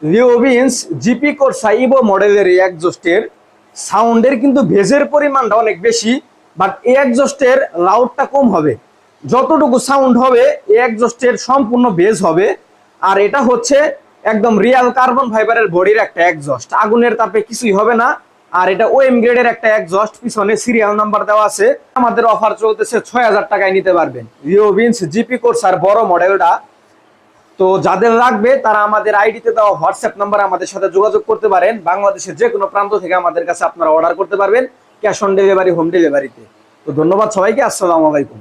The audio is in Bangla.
LeoVince জিপি কোর্সা ইভো মডেলের এই এক্সজস্টের সাউন্ডের কিন্তু বেজের পরিমাণটা অনেক বেশি, বাট এই এক্সজস্টের লাউডটা কম হবে। যতটুকু সাউন্ড হবে এই এক্সজস্টের সম্পূর্ণ বেজ হবে। আর এটা হচ্ছে একদম রিয়াল কার্বন ফাইবারের বডির একটা এক্সজস্ট, আগুনের তাপে কিছুই হবে না। আর এটা ওএম গ্রেডের একটা এক্সজস্ট, পিছনে সিরিয়াল নাম্বার দেওয়া আছে। আমাদের অফার চলতেছে ৬,০০০ টাকায় নিতে পারবেন LeoVince জিপি কোর্সার বড় মডেলটা। তো যাদের লাগবে তারা আমাদের আইডিতে দেওয়া হোয়াটসঅ্যাপ নাম্বারে আমাদের সাথে যোগাযোগ করতে পারেন। বাংলাদেশের যে কোনো প্রান্ত থেকে আমাদের কাছে আপনারা অর্ডার করতে পারবেন, ক্যাশ অন ডেলিভারি, হোম ডেলিভারিতে। তো ধন্যবাদ সবাইকে, আসসালামু আলাইকুম।